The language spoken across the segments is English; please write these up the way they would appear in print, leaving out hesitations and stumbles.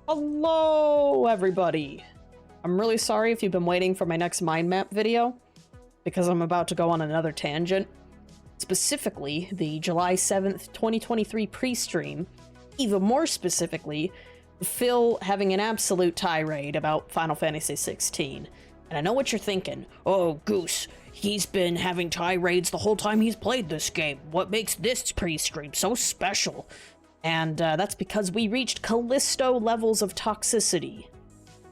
Hello, everybody! I'm really sorry if you've been waiting for my next mind map video, because I'm about to go on another tangent. Specifically, the July 7th, 2023 pre-stream. Even more specifically, Phil having an absolute tirade about Final Fantasy XVI. And I know what you're thinking. Oh, Goose, he's been having tirades the whole time he's played this game. What makes this pre-stream so special? And that's because we reached Callisto levels of toxicity,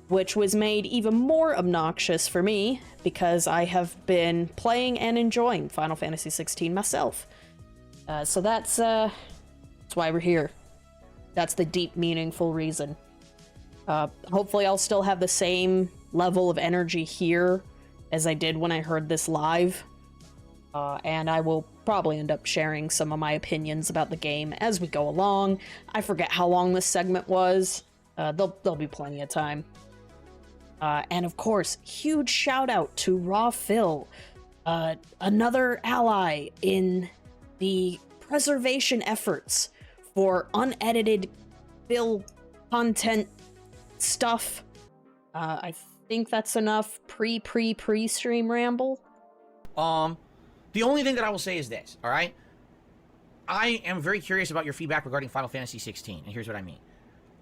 which was made even more obnoxious for me because I have been playing and enjoying Final Fantasy XVI myself. So that's why we're here. That's the deep, meaningful reason. Hopefully I'll still have the same level of energy here as I did when I heard this live. And I will probably end up sharing some of my opinions about the game as we go along. I forget how long this segment was. There'll be plenty of time. And of course, huge shout out to Raw Phil, another ally in the preservation efforts for unedited Phil content stuff. I think that's enough pre-stream ramble. The only thing that I will say is this, all right? I am very curious about your feedback regarding Final Fantasy XVI, and here's what I mean.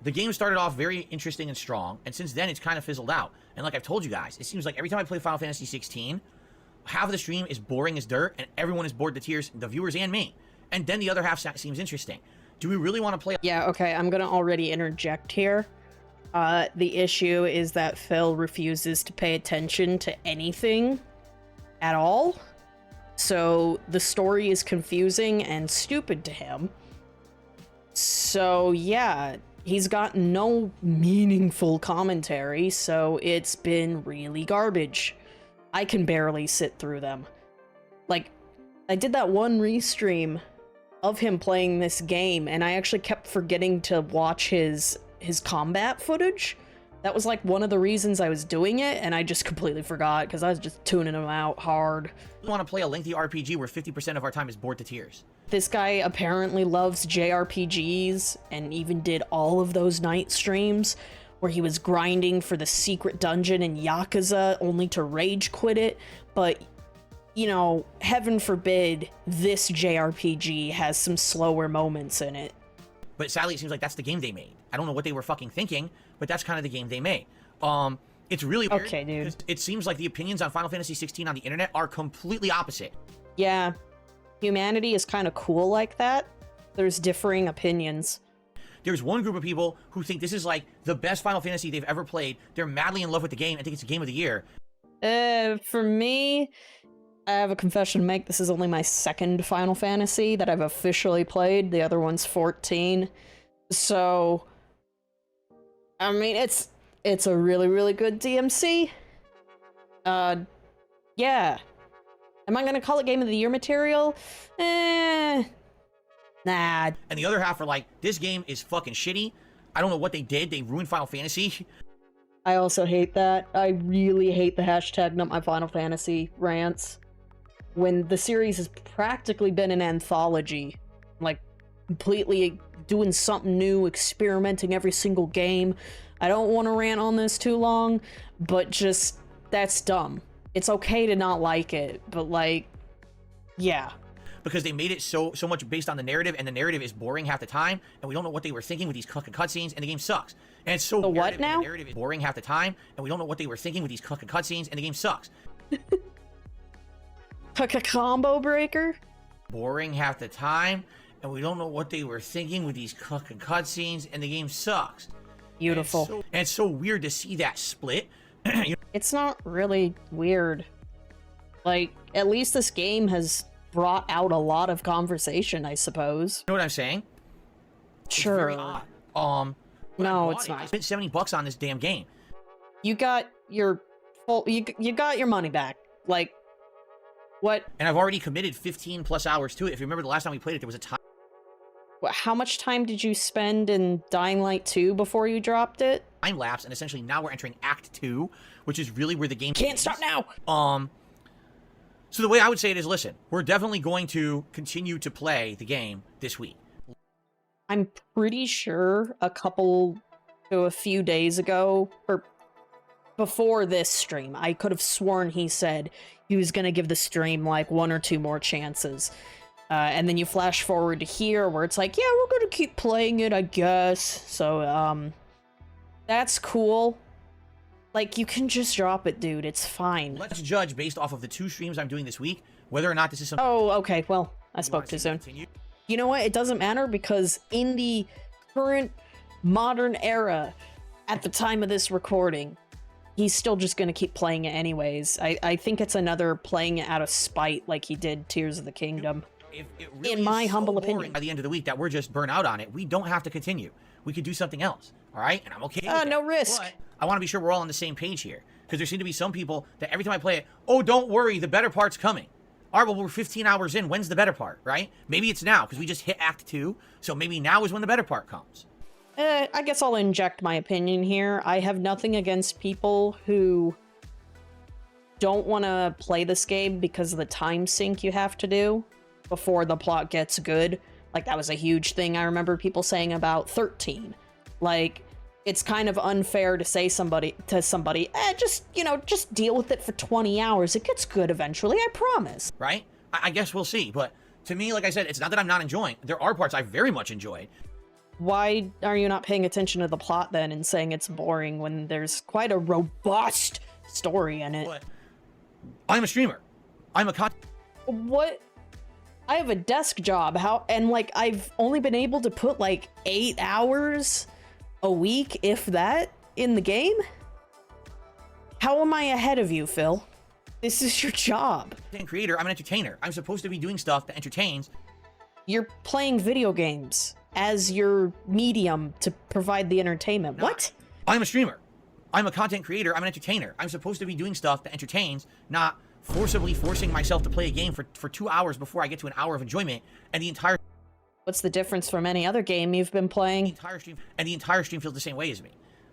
The game started off very interesting and strong, and since then it's kind of fizzled out. And like I've told you guys, it seems like every time I play Final Fantasy XVI, half of the stream is boring as dirt, and everyone is bored to tears, the viewers and me. And then the other half seems interesting. Do we really want to play? Yeah, okay, I'm gonna already interject here. The issue is that Phil refuses to pay attention to anything at all. So the story is confusing and stupid to him. So yeah, he's got no meaningful commentary, so it's been really garbage. I can barely sit through them. Like, I did that one restream of him playing this game, and I actually kept forgetting to watch his combat footage. That was like one of the reasons I was doing it, and I just completely forgot because I was just tuning him out hard. We want to play a lengthy RPG where 50% of our time is bored to tears. This guy apparently loves JRPGs and even did all of those night streams where he was grinding for the secret dungeon in Yakuza only to rage quit it. But, you know, heaven forbid this JRPG has some slower moments in it. But sadly, it seems like that's the game they made. I don't know what they were fucking thinking, but that's kind of the game they made. It's really weird. Okay, dude. It seems like the opinions on Final Fantasy XVI on the internet are completely opposite. Yeah. Humanity is kind of cool like that. There's differing opinions. There's one group of people who think this is like the best Final Fantasy they've ever played. They're madly in love with the game and think it's a game of the year. For me, I have a confession to make. This is only my second Final Fantasy that I've officially played. The other one's 14. So, I mean, it's a really, really good DMC. Yeah. Am I gonna call it Game of the Year material? Nah. And the other half are like, this game is fucking shitty. I don't know what they did. They ruined Final Fantasy. I also hate that. I really hate the hashtag not my Final Fantasy rants. When the series has practically been an anthology, like completely doing something new, experimenting every single game. I don't want to rant on this too long, but just, that's dumb. It's okay to not like it, but like, yeah. Because they made it so much based on the narrative, and the narrative is boring half the time, and we don't know what they were thinking with these fucking cutscenes, and the game sucks. And it's so the what now? The narrative is boring half the time, and we don't know what they were thinking with these fucking cutscenes, and the game sucks. Combo breaker? Boring half the time, and we don't know what they were thinking with these fucking cutscenes, and the game sucks. Beautiful. And it's so weird to see that split. It's not really weird. Like, at least this game has brought out a lot of conversation, I suppose. You know what I'm saying? Sure. It's very odd. No, it's not. I spent $70 on this damn game. You got your full, you got your money back. Like, what? And I've already committed 15 plus hours to it. If you remember the last time we played it, there was a time. How much time did you spend in Dying Light 2 before you dropped it? Time lapse, and essentially now we're entering Act 2, which is really where the game can't start now. So the way I would say it is, listen, we're definitely going to continue to play the game this week. I'm pretty sure a couple to a few days ago, or before this stream, I could have sworn he said he was gonna give the stream like 1 or 2 more chances. And then you flash forward to here where it's like, yeah, we're gonna keep playing it, I guess. So, that's cool. Like, you can just drop it, dude. It's fine. Let's judge based off of the 2 streams I'm doing this week, whether or not this is something... Oh, okay. Well, I spoke too soon. You know what? It doesn't matter because in the current modern era, at the time of this recording, he's still just going to keep playing it anyways. I think it's another playing it out of spite like he did Tears of the Kingdom. If it really in my is humble so boring opinion. by the end of the week that we're just burnt out on it, we don't have to continue. We could do something else, all right? And I'm okay with No that. risk. But I want to be sure we're all on the same page here, because there seem to be some people that every time I play it, oh, don't worry, the better part's coming. All right, well, we're 15 hours in. When's the better part, right? Maybe it's now, because we just hit Act 2, so maybe now is when the better part comes. I guess I'll inject my opinion here. I have nothing against people who don't want to play this game because of the time sink you have to do before the plot gets good. Like, that was a huge thing I remember people saying about 13. Like, it's kind of unfair to say to somebody, just, you know, just deal with it for 20 hours. It gets good eventually, I promise. Right? I guess we'll see. But to me, like I said, it's not that I'm not enjoying. There are parts I very much enjoyed. Why are you not paying attention to the plot then and saying it's boring when there's quite a robust story in it? But I'm a streamer. I'm a content... What? I have a desk job. And like, I've only been able to put like 8 hours a week, if that, in the game? How am I ahead of you, Phil? This is your job. creator. I'm an entertainer. I'm supposed to be doing stuff that entertains. You're playing video games as your medium to provide the entertainment. What? I'm a streamer. I'm a content creator. I'm an entertainer. I'm supposed to be doing stuff that entertains, not forcibly forcing myself to play a game for 2 hours before I get to an hour of enjoyment, and the entire... What's the difference from any other game you've been playing? The entire stream feels the same way as me.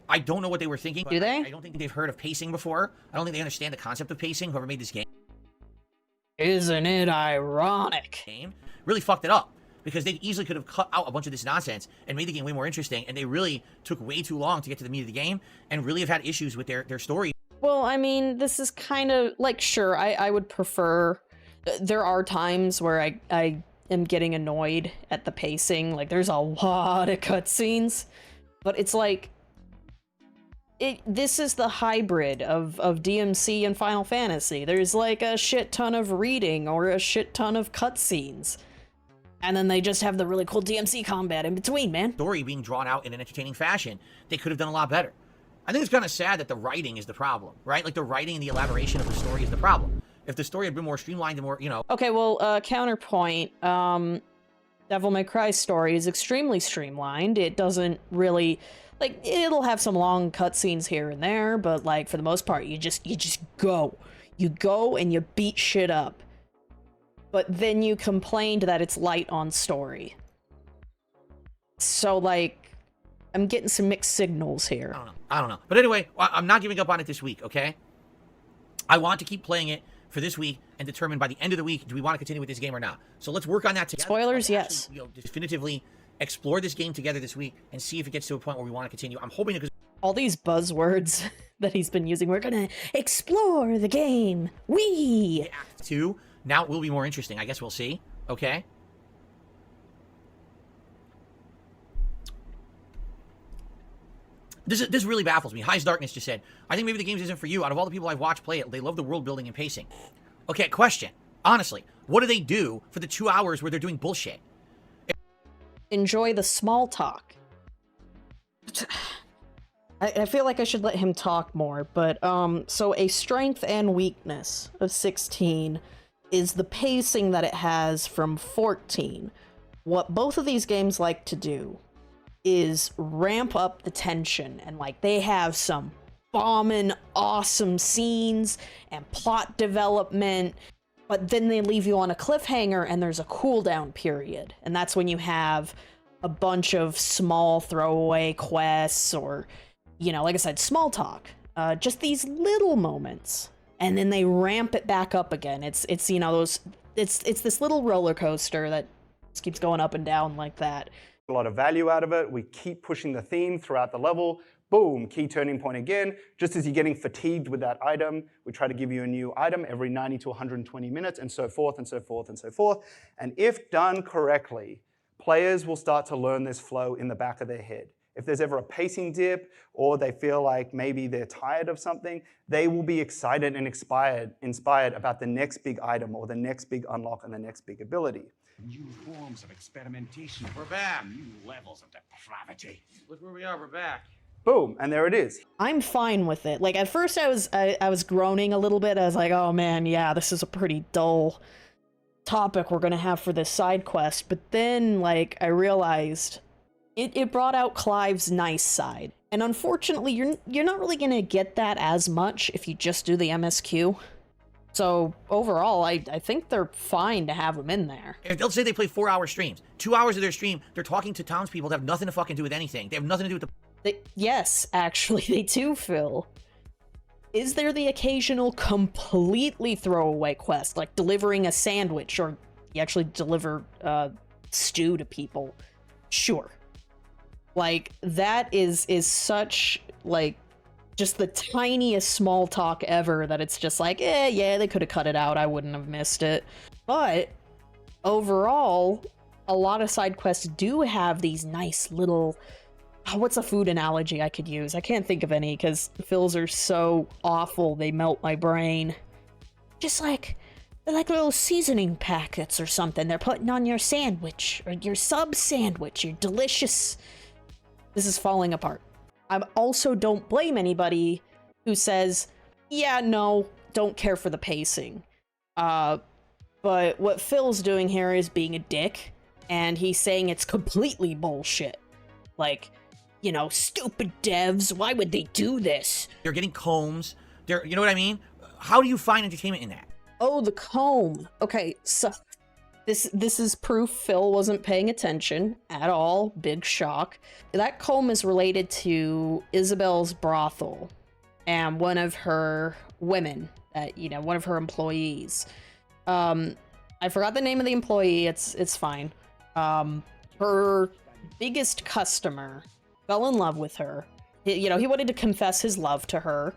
I don't know what they were thinking. Do they? I don't think they've heard of pacing before. I don't think they understand the concept of pacing, whoever made this game. Isn't it ironic? Really fucked it up, because they easily could have cut out a bunch of this nonsense and made the game way more interesting, and they really took way too long to get to the meat of the game, and really have had issues with their story. Well, I mean, this is kind of, like, sure, I would prefer... There are times where I am getting annoyed at the pacing. Like, there's a lot of cutscenes. But it's like... This is the hybrid of DMC and Final Fantasy. There's, like, a shit ton of reading or a shit ton of cutscenes. And then they just have the really cool DMC combat in between, man. Story being drawn out in an entertaining fashion. They could have done a lot better. I think it's kind of sad that the writing is the problem, right? Like, the writing and the elaboration of the story is the problem. If the story had been more streamlined and more, you know... Okay, well, counterpoint, Devil May Cry's story is extremely streamlined. It doesn't really... Like, it'll have some long cutscenes here and there, but, like, for the most part, you just go. You go and you beat shit up. But then you complained that it's light on story. So, like... I'm getting some mixed signals here. I don't know. But anyway, I'm not giving up on it this week, okay? I want to keep playing it for this week and determine by the end of the week, do we want to continue with this game or not? So let's work on that together. Spoilers, yes. Actually, definitively explore this game together this week and see if it gets to a point where we want to continue. I'm hoping to... All these buzzwords that he's been using. We're gonna explore the game. Wee! Act 2, now it will be more interesting. I guess we'll see, okay? This really baffles me. High's Darkness just said, I think maybe the game isn't for you. Out of all the people I've watched play it, they love the world building and pacing. Okay, question. Honestly, what do they do for the 2 hours where they're doing bullshit? Enjoy the small talk. I feel like I should let him talk more, but, so a strength and weakness of 16 is the pacing that it has from 14. What both of these games like to do is ramp up the tension, and like they have some bombing awesome scenes and plot development, but then they leave you on a cliffhanger and there's a cooldown period, and that's when you have a bunch of small throwaway quests or, you know, like I said, small talk, just these little moments, and then they ramp it back up again. It's you know, those it's this little roller coaster that just keeps going up and down like that. A lot of value out of it. We keep pushing the theme throughout the level. Boom, key turning point again. Just as you're getting fatigued with that item, we try to give you a new item every 90 to 120 minutes, and so forth, and so forth, and so forth. And if done correctly, players will start to learn this flow in the back of their head. If there's ever a pacing dip, or they feel like maybe they're tired of something, they will be excited and inspired about the next big item, or the next big unlock, and the next big ability. New forms of experimentation. We're back. New levels of depravity. Look where we are. We're back. Boom, and there it is. I'm fine with it. Like, at first I was groaning a little bit. I was like, oh man, yeah, this is a pretty dull topic we're gonna have for this side quest. But then, like, I realized it brought out Clive's nice side. And unfortunately, you're not really gonna get that as much if you just do the MSQ. So overall, I think they're fine to have them in there. If they'll say they play 4-hour streams, 2 hours of their stream, they're talking to townspeople that have nothing to fucking do with anything. They have nothing to do with the... Yes, actually, they do, Phil. Is there the occasional completely throwaway quest, like delivering a sandwich, or you actually deliver stew to people? Sure. Like, that is such, like, just the tiniest small talk ever that it's just like, yeah, they could have cut it out. I wouldn't have missed it. But overall, a lot of side quests do have these nice little... what's a food analogy I could use? I can't think of any because Phil's are so awful they melt my brain. Just like, they're like little seasoning packets or something they're putting on your sandwich or your sub sandwich, your delicious... This is falling apart. I also don't blame anybody who says, yeah, no, don't care for the pacing. But what Phil's doing here is being a dick, and he's saying it's completely bullshit. Like, you know, stupid devs, why would they do this? They're getting combs. They're, you know what I mean? How do you find entertainment in that? Oh, the comb. Okay, so this is proof Phil wasn't paying attention at all. Big shock. That comb is related to Isabel's brothel and one of her women, one of her employees. I forgot the name of the employee. It's fine. Her biggest customer fell in love with her. He wanted to confess his love to her.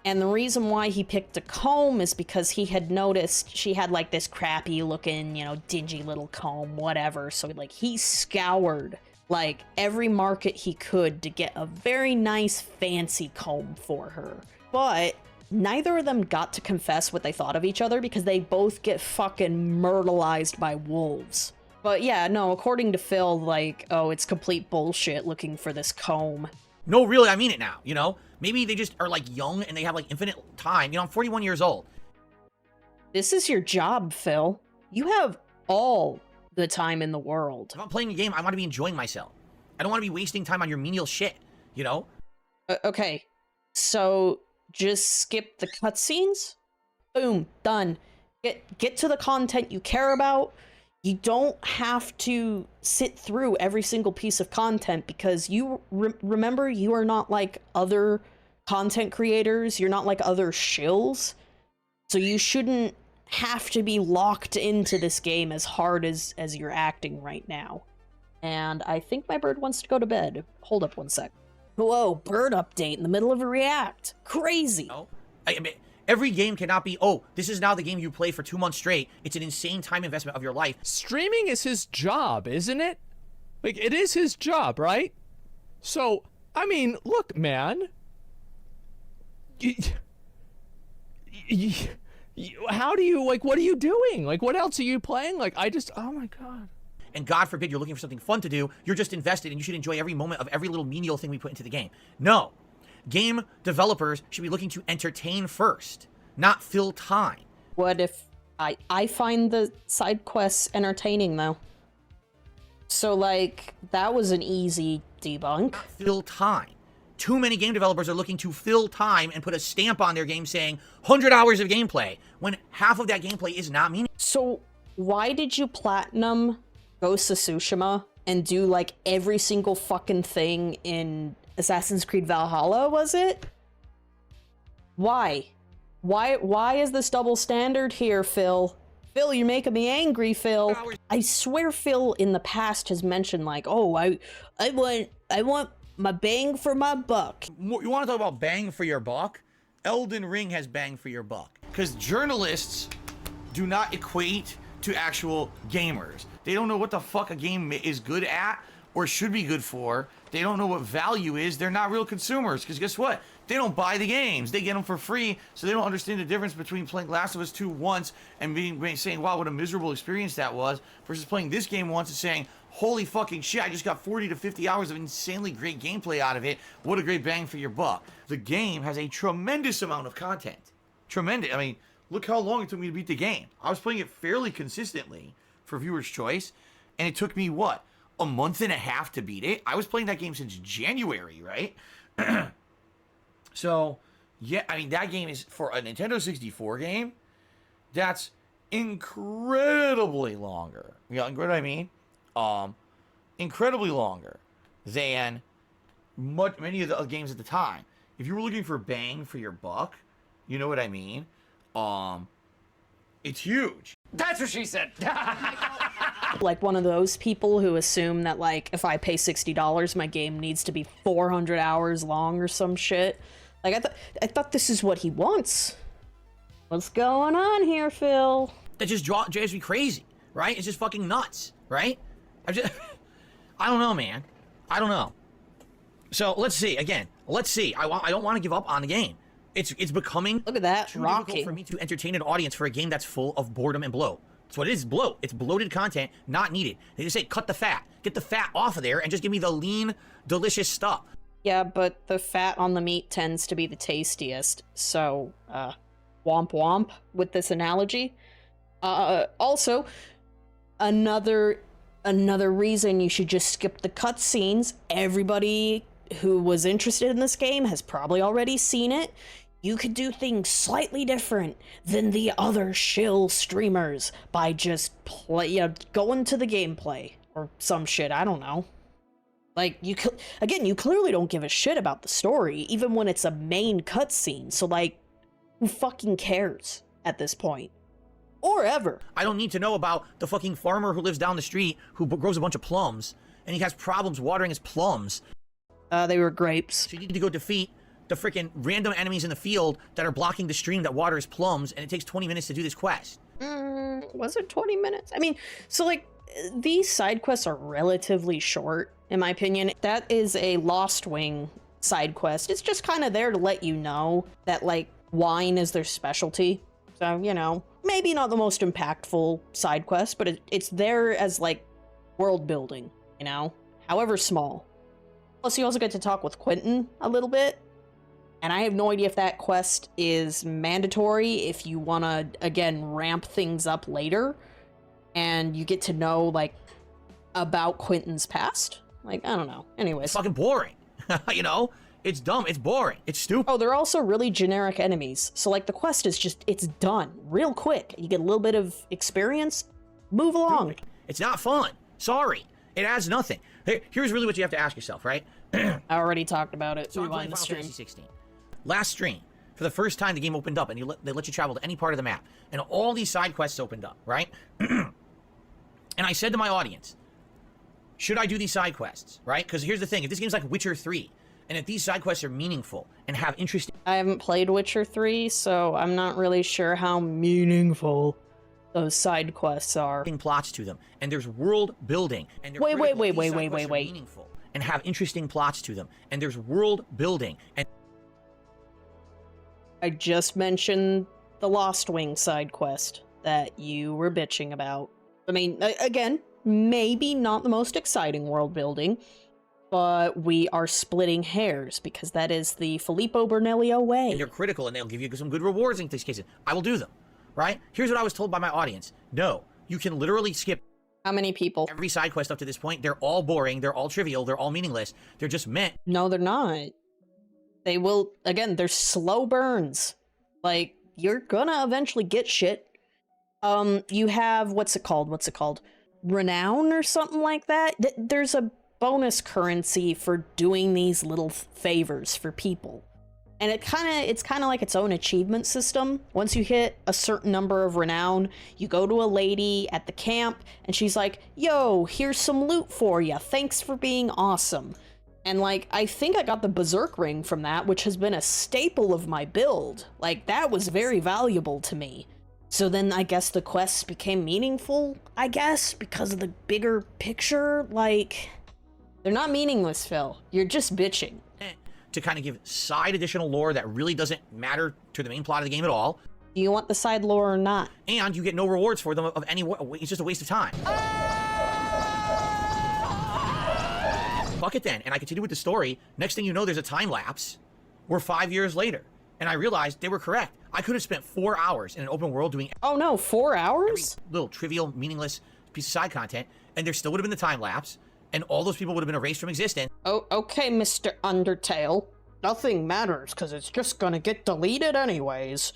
And the reason why he picked a comb is because he had noticed she had, like, this crappy looking, dingy little comb, whatever. So, like, he scoured, like, every market he could to get a very nice, fancy comb for her. But neither of them got to confess what they thought of each other because they both get fucking myrtleized by wolves. But yeah, no, according to Phil, like, oh, it's complete bullshit looking for this comb. No, really, I mean it now, Maybe they just are, like, young and they have, like, infinite time. I'm 41 years old. This is your job, Phil. You have all the time in the world. If I'm playing a game, I want to be enjoying myself. I don't want to be wasting time on your menial shit, Okay, so just skip the cutscenes? Boom, done. Get to the content you care about. You don't have to sit through every single piece of content because you remember you are not like other content creators. You're not like other shills. So you shouldn't have to be locked into this game as hard as you're acting right now. And I think my bird wants to go to bed. Hold up one sec. Whoa, bird update in the middle of a react. Crazy. No, I mean, every game cannot be, oh, this is now the game you play for 2 months straight. It's an insane time investment of your life. Streaming is his job, isn't it? Like, it is his job, right? So, I mean, look, man. How do you, like, what are you doing? Like, what else are you playing? Like, oh my God. And God forbid you're looking for something fun to do. You're just invested and you should enjoy every moment of every little menial thing we put into the game. No. Game developers should be looking to entertain first, not fill time. What if I find the side quests entertaining, though? So, like, that was an easy debunk. Fill time. Too many game developers are looking to fill time and put a stamp on their game saying 100 hours of gameplay, when half of that gameplay is not meaningful. So, why did you platinum Ghost of Tsushima and do, like, every single fucking thing in Assassin's Creed Valhalla, was it? Why? Why is this double standard here, Phil? Phil, you're making me angry, Phil. I swear Phil in the past has mentioned like, oh, I want my bang for my buck. You want to talk about bang for your buck? Elden Ring has bang for your buck. Because journalists do not equate to actual gamers. They don't know what the fuck a game is good at or should be good for. They don't know what value is. They're not real consumers. Because guess what? They don't buy the games. They get them for free, so they don't understand the difference between playing Last of Us 2 once and saying, wow, what a miserable experience that was, versus playing this game once and saying, holy fucking shit, I just got 40 to 50 hours of insanely great gameplay out of it. What a great bang for your buck. The game has a tremendous amount of content. Tremendous. I mean, look how long it took me to beat the game. I was playing it fairly consistently for viewer's choice, and it took me, what, a month and a half to beat it? I was playing that game since January, right? So, yeah, I mean, that game is, for a Nintendo 64 game, that's incredibly longer. You know what I mean? Incredibly longer than many of the other games at the time. If you were looking for bang for your buck, you know what I mean? It's huge. That's what she said. Like one of those people who assume that like if I pay $60, my game needs to be 400 hours long or some shit. Like I thought this is what he wants. What's going on here, Phil? That just drives me crazy, right? It's just fucking nuts, right? I don't know, man. I don't know. So let's see again. Let's see. I don't want to give up on the game. It's becoming, look at that, too difficult for me to entertain an audience for a game that's full of boredom and bloat. That's what it is, bloat. It's bloated content, not needed. They just say cut the fat, get the fat off of there, and just give me the lean, delicious stuff. Yeah, but the fat on the meat tends to be the tastiest. So, womp womp with this analogy. Also, another reason you should just skip the cutscenes. Everybody who was interested in this game has probably already seen it. You could do things slightly different than the other shill streamers by just going to the gameplay or some shit. I don't know. Like, you clearly don't give a shit about the story, even when it's a main cutscene. So, like, who fucking cares at this point? Or ever. I don't need to know about the fucking farmer who lives down the street who grows a bunch of plums, and he has problems watering his plums. They were grapes. So you need to go defeat the freaking random enemies in the field that are blocking the stream that waters plums, and it takes 20 minutes to do this quest. Was it 20 minutes? I mean, so, like, these side quests are relatively short, in my opinion. That is a Lost Wing side quest. It's just kind of there to let you know that, like, wine is their specialty. So, you know, maybe not the most impactful side quest, but it's there as, like, world building, you know? However small. Plus, you also get to talk with Quentin a little bit. And I have no idea if that quest is mandatory, if you want to, again, ramp things up later. And you get to know, like, about Quentin's past. Like, I don't know. Anyways. It's fucking boring. You know? It's dumb. It's boring. It's stupid. Oh, they're also really generic enemies. So, like, the quest is just, it's done real quick. You get a little bit of experience, move along. Stupid. It's not fun. Sorry. It adds nothing. Here's really what you have to ask yourself, right? I already talked about it. So I'm playing Final Fantasy 16. Last stream, for the first time, the game opened up, and they let you travel to any part of the map. And all these side quests opened up, right? And I said to my audience, should I do these side quests, right? Because here's the thing. If this game's like Witcher 3, and if these side quests are meaningful and have interesting... I haven't played Witcher 3, so I'm not really sure how meaningful those side quests are. ...plots to them, and there's world building. And wait. ...meaningful and have interesting plots to them, and there's world building. And I just mentioned the Lost Wing side quest that you were bitching about. I mean, again, maybe not the most exciting world building, but we are splitting hairs because that is the Filippo Bernelio way. And they're critical, and they'll give you some good rewards in these cases. I will do them, right? Here's what I was told by my audience. No, you can literally skip... How many people? ...every side quest up to this point. They're all boring, they're all trivial, they're all meaningless. They're just meant... No, they're not. They will... Again, they're slow burns. Like, you're gonna eventually get shit. You have... What's it called? Renown or something like that? There's a bonus currency for doing these little favors for people. And it's kind of like its own achievement system. Once you hit a certain number of renown, you go to a lady at the camp, and she's like, yo, here's some loot for you. Thanks for being awesome. And, like, I think I got the Berserk Ring from that, which has been a staple of my build. Like, that was very valuable to me. So then I guess the quests became meaningful, I guess, because of the bigger picture. Like, they're not meaningless, Phil. You're just bitching. To kind of give side additional lore that really doesn't matter to the main plot of the game at all. Do you want the side lore or not? And you get no rewards for them of any it's just a waste of time. Fuck it then. And I continue with the story. Next thing you know, there's a time lapse. We're 5 years later. And I realized they were correct. I could have spent 4 hours in an open world doing Oh no, 4 hours? every little trivial, meaningless piece of side content, and there still would have been the time lapse, and all those people would have been erased from existence. Oh, okay, Mr. Undertale. Nothing matters, because it's just gonna get deleted anyways.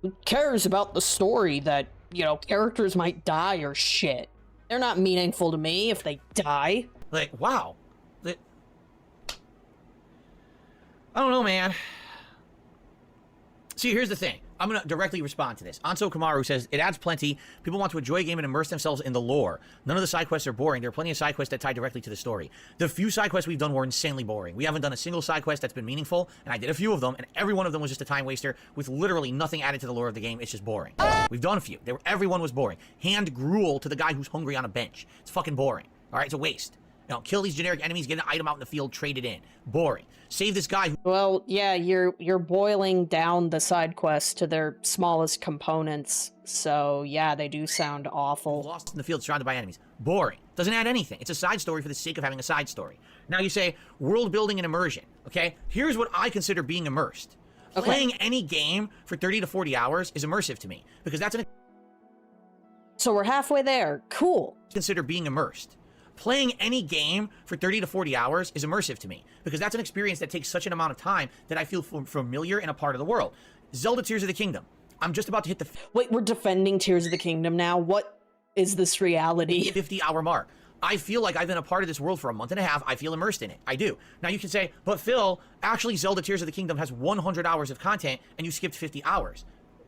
Who cares about the story that, you know, characters might die or shit? They're not meaningful to me if they die. Like, wow. I don't know, man. See, here's the thing. I'm going to directly respond to this. Anso Kamaru says, it adds plenty. People want to enjoy a game and immerse themselves in the lore. None of the side quests are boring. There are plenty of side quests that tie directly to the story. The few side quests we've done were insanely boring. We haven't done a single side quest that's been meaningful, and I did a few of them, and every one of them was just a time waster with literally nothing added to the lore of the game. It's just boring. We've done a few. Everyone was boring. Hand gruel to the guy who's hungry on a bench. It's fucking boring. All right? It's a waste. You know, kill these generic enemies, get an item out in the field, trade it in. Boring. Save this guy who... Well, yeah, you're boiling down the side quests to their smallest components, so yeah, they do sound awful. Lost in the field surrounded by enemies. Boring. Doesn't add anything. It's a side story for the sake of having a side story. Now you say, world building and immersion, okay? Here's what I consider being immersed. Okay. Playing any game for 30 to 40 hours is immersive to me, because that's an... So we're halfway there. Cool. Consider being immersed. Playing any game for 30 to 40 hours is immersive to me, because that's an experience that takes such an amount of time that I feel familiar in a part of the world. Zelda Tears of the Kingdom. I'm just about to hit the... Wait, we're defending Tears of the Kingdom now? What is this reality? 50-hour mark. I feel like I've been a part of this world for a month and a half. I feel immersed in it. I do. Now you can say, but Phil, actually Zelda Tears of the Kingdom has 100 hours of content and you skipped 50 hours.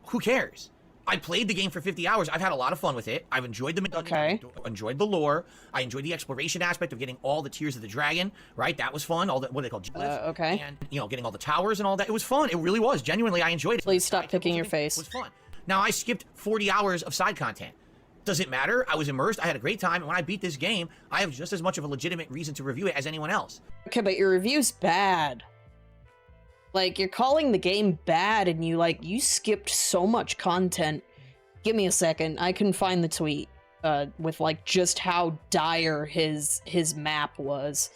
Who cares? I played the game for 50 hours. I've had a lot of fun with it. I've enjoyed the dungeons. Okay. I enjoyed the lore. I enjoyed the exploration aspect of getting all the Tears of the Dragon, right? That was fun. All the, what are they called? Okay. And, you know, getting all the towers and all that. It was fun. It really was. Genuinely, I enjoyed it. Please stop picking your face. It was fun. Now, I skipped 40 hours of side content. Does it matter? I was immersed. I had a great time. And when I beat this game, I have just as much of a legitimate reason to review it as anyone else. Okay, but your review's bad. Like, you're calling the game bad and you skipped so much content. Give me a second. I can find the tweet with like just how dire his map was.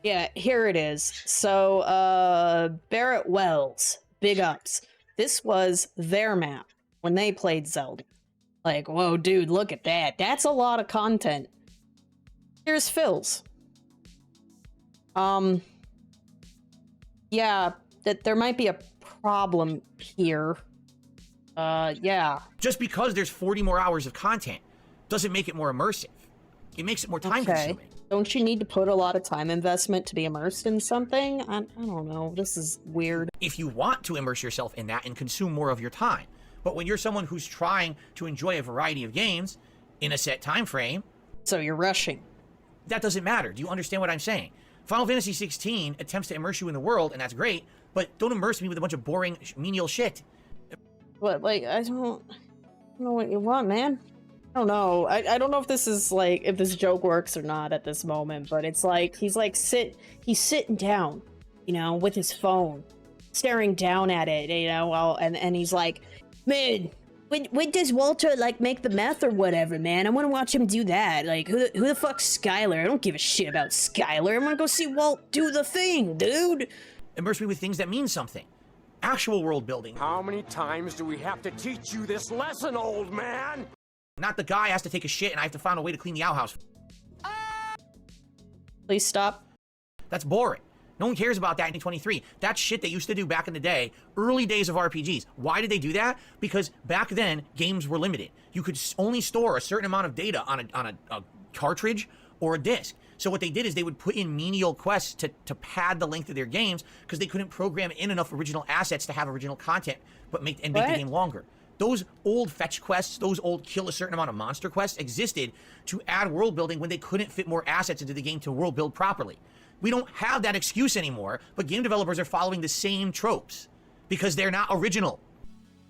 Yeah, here it is. So Barrett Wells, big ups. This was their map when they played Zelda. Like, whoa, dude, look at that. That's a lot of content. Here's Phil's. Yeah, that there might be a problem here. Yeah. Just because there's 40 more hours of content doesn't make it more immersive. It makes it more time consuming. Don't you need to put a lot of time investment to be immersed in something? I don't know. This is weird. If you want to immerse yourself in that and consume more of your time. But when you're someone who's trying to enjoy a variety of games in a set time frame... So you're rushing. That doesn't matter. Do you understand what I'm saying? Final Fantasy XVI attempts to immerse you in the world, and that's great, but don't immerse me with a bunch of boring, menial shit. What, like, I don't know what you want, man. I don't know. I don't know if this is, like, if this joke works or not at this moment, but it's like, he's sitting down, you know, with his phone, staring down at it, you know, well, and he's like, man, when does Walter, like, make the meth or whatever, man? I want to watch him do that. Like, who the fuck's Skylar? I don't give a shit about Skylar. I'm gonna go see Walt do the thing, dude. Immerse me with things that mean something. Actual world building. How many times do we have to teach you this lesson, old man? Not the guy has to take a shit and I have to find a way to clean the outhouse. Please stop. That's boring. No one cares about that in 2023. That's shit they used to do back in the day, early days of RPGs. Why did they do that? Because back then, games were limited. You could only store a certain amount of data on a cartridge or a disc. So what they did is they would put in menial quests to pad the length of their games because they couldn't program in enough original assets to have original content, but make the game longer. Those old fetch quests, those old kill a certain amount of monster quests existed to add world building when they couldn't fit more assets into the game to world build properly. We don't have that excuse anymore, but game developers are following the same tropes because they're not original.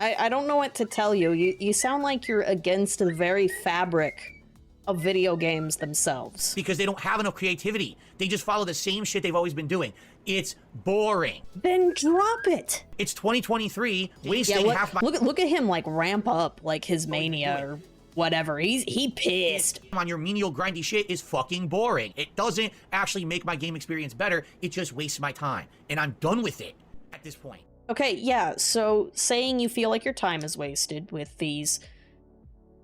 I don't know what to tell you. You sound like you're against the very fabric of video games themselves. Because they don't have enough creativity. They just follow the same shit they've always been doing. It's boring. Then drop it. It's 2023, wasting half my... Look at him, like, ramp up, like, his mania or whatever. He pissed. On your menial grindy shit is fucking boring. It doesn't actually make my game experience better. It just wastes my time. And I'm done with it at this point. Okay, yeah, so saying you feel like your time is wasted with these,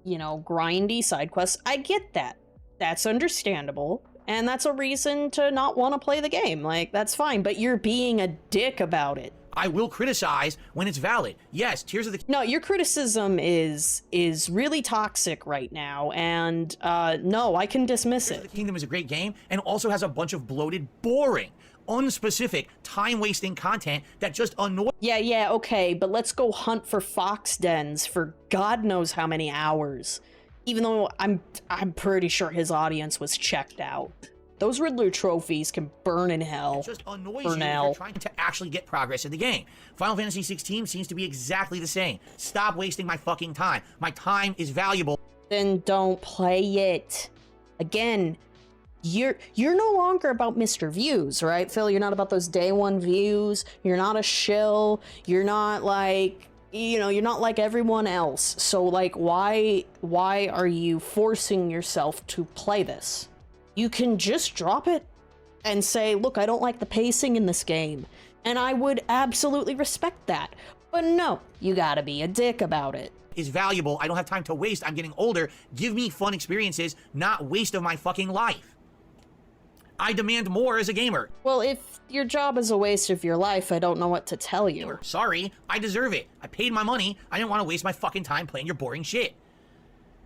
you know, grindy side quests, I get that. That's understandable, and that's a reason to not want to play the game. Like, that's fine, but you're being a dick about it. I will criticize when it's valid. Yes, Tears of the... No, your criticism is really toxic right now, and no, I can dismiss Tears it. of the Kingdom is a great game, and also has a bunch of bloated, boring, unspecific, time-wasting content that just annoys... Yeah, okay, but let's go hunt for fox dens for God knows how many hours. Even though I'm pretty sure his audience was checked out. Those Riddler trophies can burn in hell. It just annoys you if you're trying to actually get progress in the game. Final Fantasy XVI seems to be exactly the same. Stop wasting my fucking time. My time is valuable. Then don't play it. Again, you're no longer about Mr. Views, right, Phil? You're not about those day one views. You're not a shill. You're not like, you know, you're not like everyone else. So like, why are you forcing yourself to play this? You can just drop it and say, look, I don't like the pacing in this game. And I would absolutely respect that. But no, you gotta be a dick about it. Is valuable. I don't have time to waste. I'm getting older. Give me fun experiences, not waste of my fucking life. I demand more as a gamer. Well, if your job is a waste of your life, I don't know what to tell you. Sorry, I deserve it. I paid my money. I didn't want to waste my fucking time playing your boring shit.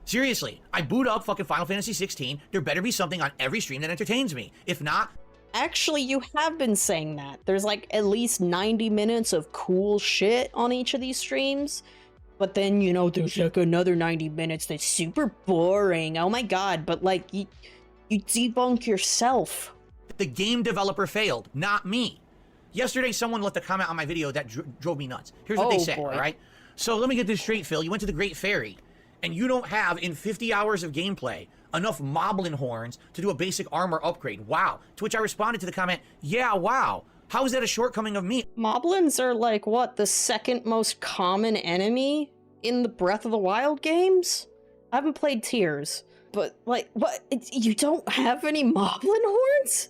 Seriously, I boot up fucking Final Fantasy 16. There better be something on every stream that entertains me. If not... Actually, you have been saying that. There's like at least 90 minutes of cool shit on each of these streams. But then, you know, there's like another 90 minutes that's super boring. Oh my god, but like, you debunk yourself. The game developer failed, not me. Yesterday, someone left a comment on my video that drove me nuts. Here's what they said, all right? So let me get this straight, Phil. You went to the Great Fairy, and you don't have, in 50 hours of gameplay, enough Moblin horns to do a basic armor upgrade. Wow. To which I responded to the comment, yeah, wow. How is that a shortcoming of me? Moblins are like, what, the second most common enemy in the Breath of the Wild games? I haven't played Tears, but like, what? You don't have any Moblin horns?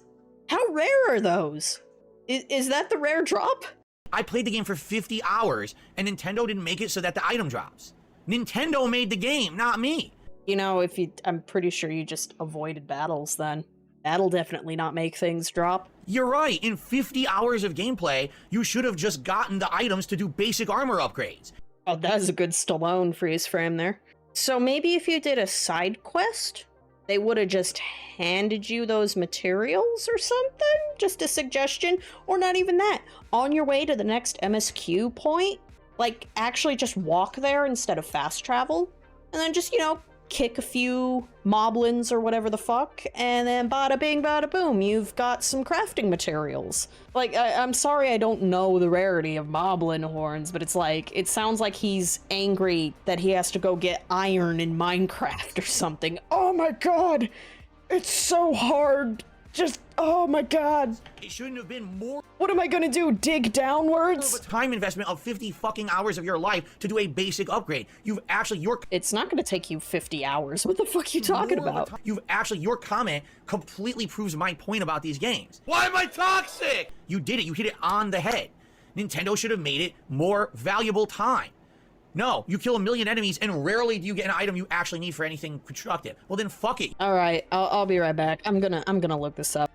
How rare are those? Is that the rare drop? I played the game for 50 hours, and Nintendo didn't make it so that the item drops. Nintendo made the game, not me. You know, I'm pretty sure you just avoided battles then. That'll definitely not make things drop. You're right. In 50 hours of gameplay, you should have just gotten the items to do basic armor upgrades. Oh, that's a good Stallone freeze frame there. So maybe if you did a side quest, they would have just handed you those materials or something? Just a suggestion? Or not even that. On your way to the next MSQ point, like, actually just walk there instead of fast travel. And then just, you know, kick a few moblins or whatever the fuck, and then bada bing, bada boom, you've got some crafting materials. Like, I'm sorry I don't know the rarity of moblin horns, but it's like, it sounds like he's angry that he has to go get iron in Minecraft or something. Oh my god! It's so hard! Just, oh my god! It shouldn't have been more... What am I gonna do, dig downwards? ...of a time investment of 50 fucking hours of your life to do a basic upgrade. It's not gonna take you 50 hours. What the fuck are you talking about? Your comment completely proves my point about these games. Why am I toxic? You did it. You hit it on the head. Nintendo should have made it more valuable time. No, you kill 1 million enemies and rarely do you get an item you actually need for anything constructive. Well then fuck it. All right, I'll be right back. I'm gonna look this up.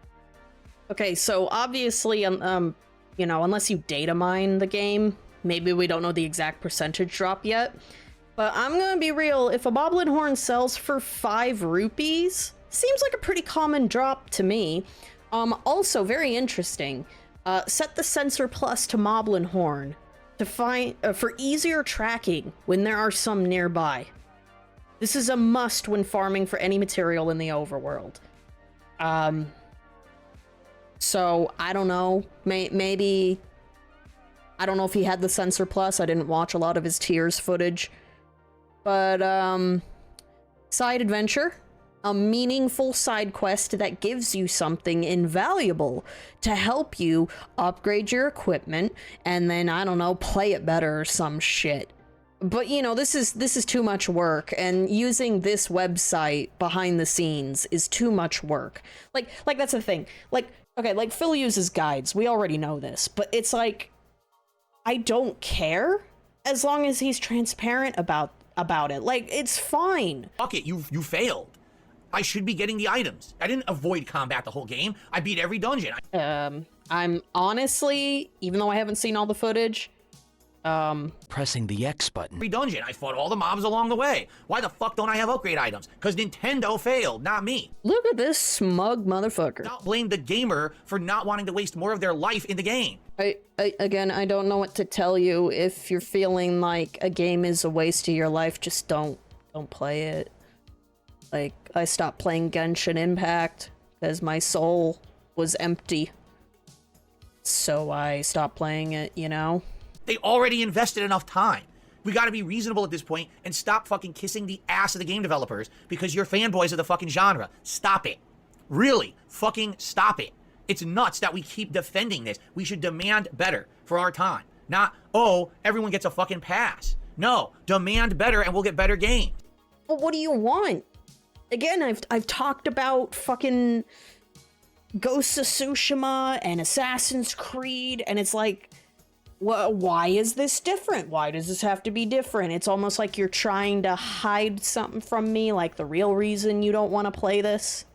Okay, so obviously, you know, unless you data mine the game, maybe we don't know the exact percentage drop yet. But I'm gonna be real, if a Moblin horn sells for 5 rupees, Seems like a pretty common drop to me. Also very interesting. Set the sensor plus to Moblin horn to find for easier tracking when there are some nearby. This is a must when farming for any material in the overworld. So I don't know. Maybe I don't know if he had the sensor plus. I didn't watch a lot of his tiers footage. But side adventure, a meaningful side quest that gives you something invaluable to help you upgrade your equipment and then, I don't know, play it better or some shit. But you know, this is too much work, and using this website behind the scenes is too much work. Like that's the thing. Like, okay, like Phil uses guides. We already know this, but it's like, I don't care as long as he's transparent about it. Like, it's fine. Fuck it, you failed. I should be getting the items. I didn't avoid combat the whole game. I beat every dungeon. I'm honestly, even though I haven't seen all the footage, Pressing the X button. Every dungeon, I fought all the mobs along the way. Why the fuck don't I have upgrade items? Because Nintendo failed, not me. Look at this smug motherfucker. Don't blame the gamer for not wanting to waste more of their life in the game. Again, I don't know what to tell you. If you're feeling like a game is a waste of your life, just don't play it. Like, I stopped playing Genshin Impact because my soul was empty. So I stopped playing it, you know? They already invested enough time. We gotta be reasonable at this point and stop fucking kissing the ass of the game developers because you're fanboys of the fucking genre. Stop it. Really, fucking stop it. It's nuts that we keep defending this. We should demand better for our time. Not, oh, everyone gets a fucking pass. No, demand better and we'll get better games. But what do you want? Again, I've talked about fucking Ghost of Tsushima and Assassin's Creed, and it's like, well, why is this different? Why does this have to be different? It's almost like you're trying to hide something from me, like the real reason you don't want to play this.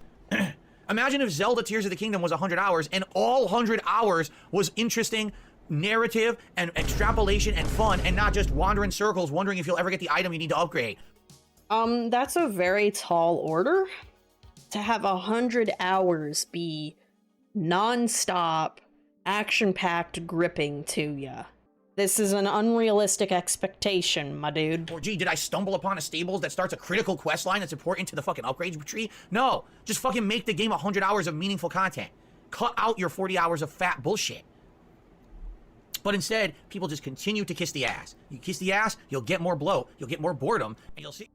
Imagine if Zelda Tears of the Kingdom was 100 hours and all 100 hours was interesting narrative and extrapolation and fun and not just wander in circles wondering if you'll ever get the item you need to upgrade. That's a very tall order. To have 100 hours be non-stop, action-packed gripping to ya. This is an unrealistic expectation, my dude. Or gee, did I stumble upon a stables that starts a critical quest line that's important to the fucking upgrades tree? No, just fucking make the game 100 hours of meaningful content. Cut out your 40 hours of fat bullshit. But instead, people just continue to kiss the ass. You kiss the ass, you'll get more bloat, you'll get more boredom, and you'll see.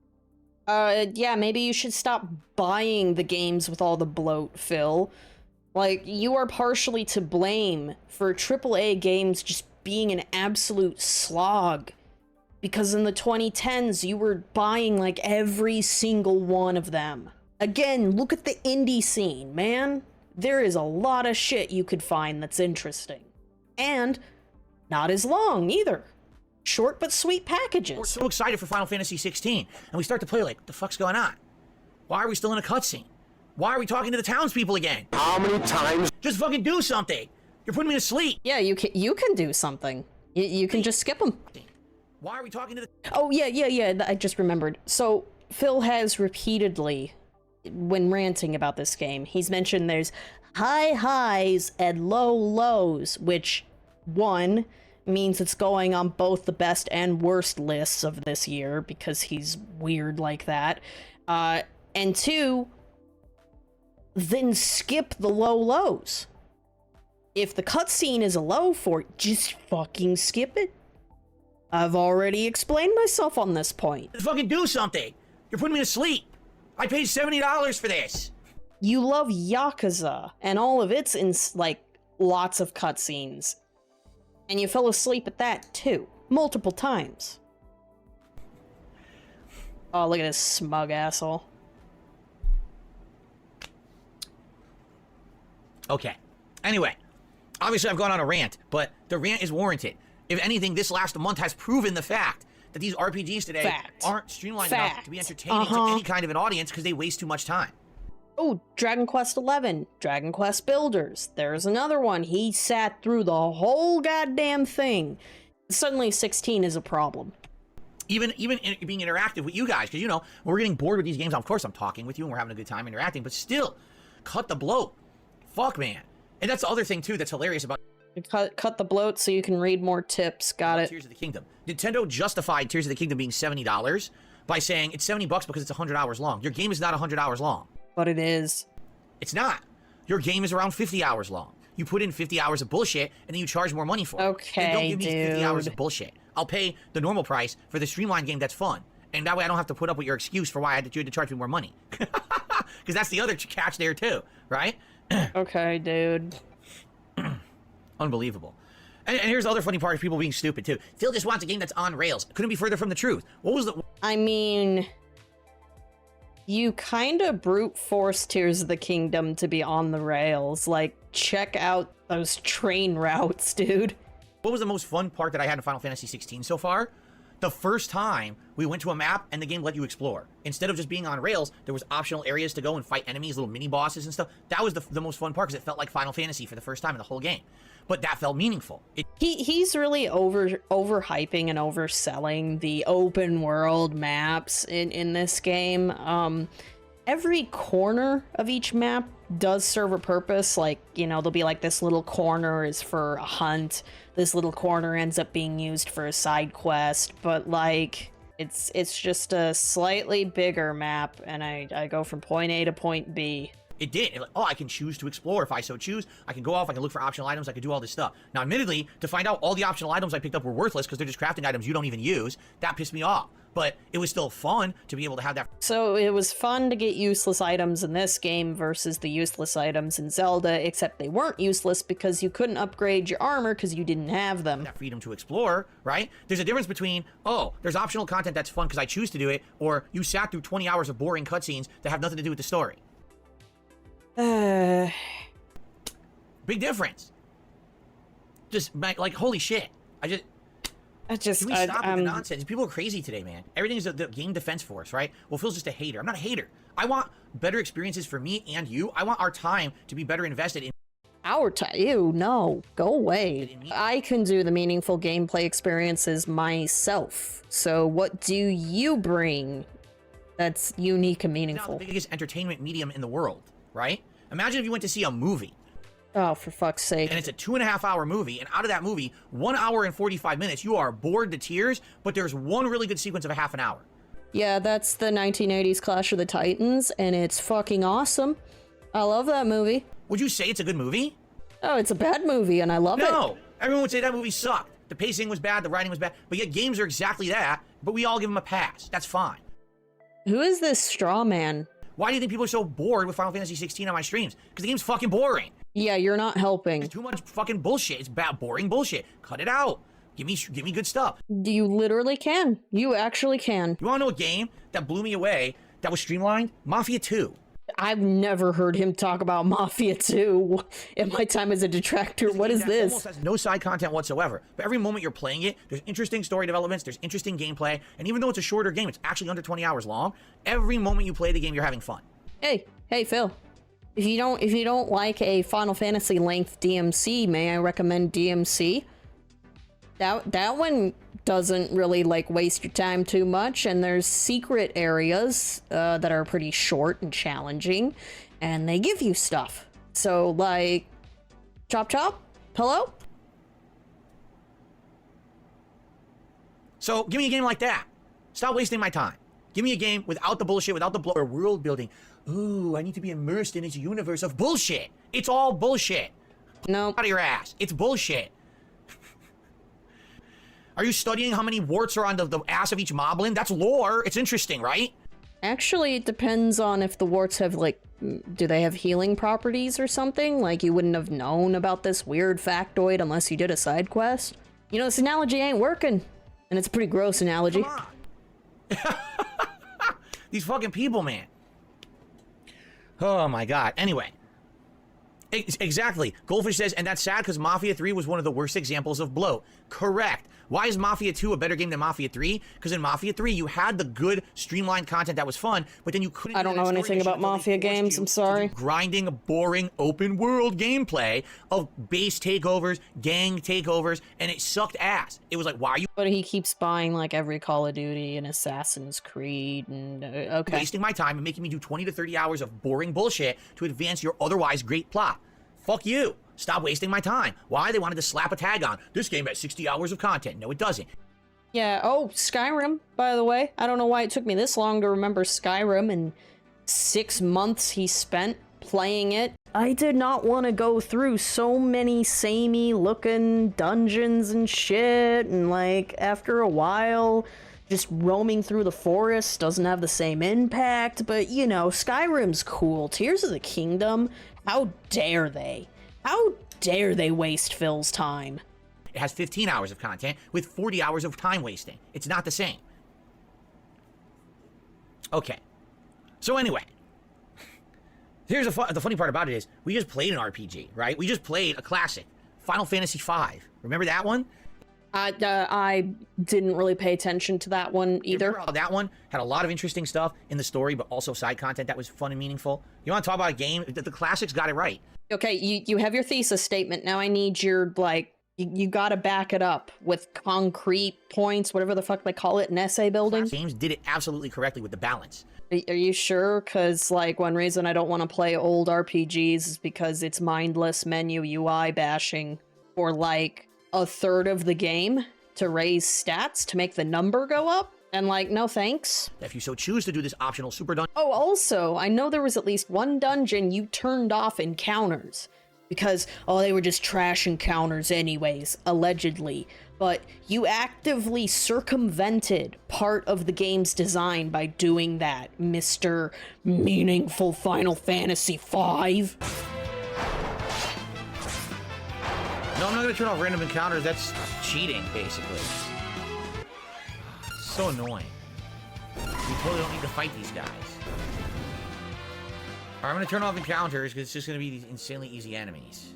Yeah, maybe you should stop buying the games with all the bloat, Phil. Like, you are partially to blame for AAA games just being an absolute slog. Because in the 2010s, you were buying, like, every single one of them. Again, look at the indie scene, man. There is a lot of shit you could find that's interesting. And not as long, either. Short but sweet packages. We're so excited for Final Fantasy 16, and we start to play like, what the fuck's going on? Why are we still in a cutscene? Why are we talking to the townspeople again? How many times? Just fucking do something. You're putting me to sleep. Yeah, you can do something. You can just skip them. Why are we talking to the... Oh, yeah, I just remembered. So, Phil has repeatedly, when ranting about this game, he's mentioned there's high highs and low lows, which, one, means it's going on both the best and worst lists of this year, because he's weird like that. And two, then skip the low lows. If the cutscene is a low for it, just fucking skip it. I've already explained myself on this point. Just fucking do something. You're putting me to sleep. I paid $70 for this. You love Yakuza and all of its like lots of cutscenes. And you fell asleep at that too, multiple times. Oh, look at this smug asshole. Okay. Anyway, obviously I've gone on a rant, but the rant is warranted. If anything, this last month has proven the fact that these RPGs today aren't streamlined enough to be entertaining to any kind of an audience because they waste too much time. Oh, Dragon Quest XI, Dragon Quest Builders. There's another one. He sat through the whole goddamn thing. Suddenly 16 is a problem. Even being interactive with you guys, because you know when we're getting bored with these games, of course I'm talking with you and we're having a good time interacting, but still, cut the bloat. Fuck, man. And that's the other thing too that's hilarious about Cut the bloat so you can read more tips. Got it. Tears of the Kingdom. Nintendo justified Tears of the Kingdom being $70 by saying it's $70 because it's 100 hours long. Your game is not 100 hours long. But it is. It's not. Your game is around 50 hours long. You put in 50 hours of bullshit and then you charge more money for it. Okay, then don't give me 50 hours dude. of bullshit. I'll pay the normal price for the streamlined game that's fun. And that way I don't have to put up with your excuse for why you had to charge me more money. Because that's the other catch there too, right? Okay, dude. Unbelievable. And here's the other funny part of people being stupid too. Phil just wants a game that's on rails. Couldn't be further from the truth. What was the... I mean, you kind of brute force Tears of the Kingdom to be on the rails. Like, check out those train routes, dude. What was the most fun part that I had in Final Fantasy 16 so far? The first time we went to a map and the game let you explore. Instead of just being on rails, there was optional areas to go and fight enemies, little mini bosses and stuff. That was the most fun part because it felt like Final Fantasy for the first time in the whole game. But that felt meaningful. He's really overhyping and overselling the open world maps in this game. Every corner of each map does serve a purpose. Like, you know, there'll be like this little corner is for a hunt. This little corner ends up being used for a side quest. But like, it's just a slightly bigger map, and I go from point A to point B. It did. Like, oh, I can choose to explore if I so choose. I can go off, I can look for optional items, I can do all this stuff. Now, admittedly, to find out all the optional items I picked up were worthless because they're just crafting items you don't even use, that pissed me off. But it was still fun to be able to have that. So it was fun to get useless items in this game versus the useless items in Zelda, except they weren't useless because you couldn't upgrade your armor because you didn't have them. That freedom to explore, right? There's a difference between, oh, there's optional content that's fun because I choose to do it, or you sat through 20 hours of boring cutscenes that have nothing to do with the story. Big difference. Just like holy shit. Can we stop with the nonsense? People are crazy today, man. Everything is the game defense force, right? Well, Phil's just a hater. I'm not a hater. I want better experiences for me and you. I want our time to be better invested in Our time? Ew, no. Go away. I can do the meaningful gameplay experiences myself. So what do you bring that's unique and meaningful? It's now the biggest entertainment medium in the world, right? Imagine if you went to see a movie. Oh, for fuck's sake. And it's a 2.5-hour movie, and out of that movie, 1 hour and 45 minutes, you are bored to tears, but there's one really good sequence of a half an hour. Yeah, that's the 1980s Clash of the Titans, and it's fucking awesome. I love that movie. Would you say it's a good movie? Oh, it's a bad movie, and I love it. No! Everyone would say that movie sucked. The pacing was bad, the writing was bad, but yet games are exactly that, but we all give them a pass. That's fine. Who is this straw man? Why do you think people are so bored with Final Fantasy 16 on my streams? Because the game's fucking boring. Yeah, you're not helping. It's too much fucking bullshit. It's bad, boring bullshit. Cut it out. Give me good stuff. You literally can. You actually can. You wanna know a game that blew me away, that was streamlined? Mafia 2. I've never heard him talk about Mafia 2 in my time as a detractor. What is this? Almost has no side content whatsoever. But every moment you're playing it, there's interesting story developments, there's interesting gameplay, and even though it's a shorter game, it's actually under 20 hours long. Every moment you play the game, you're having fun. Hey, Phil. If you don't like a Final Fantasy length DMC, may I recommend DMC? That one doesn't really like waste your time too much, and there's secret areas that are pretty short and challenging, and they give you stuff. So like, chop chop, hello? So give me a game like that. Stop wasting my time. Give me a game without the bullshit, without the or world building. Ooh, I need to be immersed in its universe of bullshit. It's all bullshit. No. Out of your ass. It's bullshit. Are you studying how many warts are on the ass of each moblin? That's lore. It's interesting, right? Actually, it depends on if the warts have, like, do they have healing properties or something? Like, you wouldn't have known about this weird factoid unless you did a side quest. You know, this analogy ain't working. And it's a pretty gross analogy. Come on. These fucking people, man. Oh my god. Anyway. Exactly. Goldfish says, and that's sad because Mafia 3 was one of the worst examples of bloat. Correct. Why is Mafia 2 a better game than Mafia 3? Because in Mafia 3, you had the good, streamlined content that was fun, but then you couldn't... I don't know anything about Mafia games, I'm sorry. Grinding, boring, open-world gameplay of base takeovers, gang takeovers, and it sucked ass. It was like, why are you... But he keeps buying, like, every Call of Duty and Assassin's Creed and... okay. wasting my time and making me do 20 to 30 hours of boring bullshit to advance your otherwise great plot. Fuck you. Stop wasting my time. Why? They wanted to slap a tag on. This game has 60 hours of content. No, it doesn't. Yeah, oh, Skyrim, by the way. I don't know why it took me this long to remember Skyrim and 6 months he spent playing it. I did not want to go through so many samey looking dungeons and shit, and like, after a while, just roaming through the forest doesn't have the same impact, but you know, Skyrim's cool. Tears of the Kingdom, how dare they? How dare they waste Phil's time? It has 15 hours of content with 40 hours of time wasting. It's not the same. Okay. So anyway, here's the funny part about it is we just played an RPG, right? We just played a classic, Final Fantasy V. Remember that one? I didn't really pay attention to that one either. Remember how that one had a lot of interesting stuff in the story, but also side content that was fun and meaningful. You want to talk about a game? The classics got it right. Okay, you have your thesis statement. Now I need your, like, you gotta back it up with concrete points, whatever the fuck they call it, an essay building. Games did it absolutely correctly with the balance. Are you sure? Because, like, one reason I don't want to play old RPGs is because it's mindless menu UI bashing for, like, a third of the game to raise stats to make the number go up. And, like, no thanks. If you so choose to do this optional super dungeon. Oh, also, I know there was at least one dungeon you turned off encounters. Because, oh, they were just trash encounters anyways, allegedly. But you actively circumvented part of the game's design by doing that, Mr. Meaningful Final Fantasy V. No, I'm not going to turn off random encounters. That's cheating, basically. So annoying. We totally don't need to fight these guys. Alright, I'm going to turn off encounters because it's just going to be these insanely easy enemies.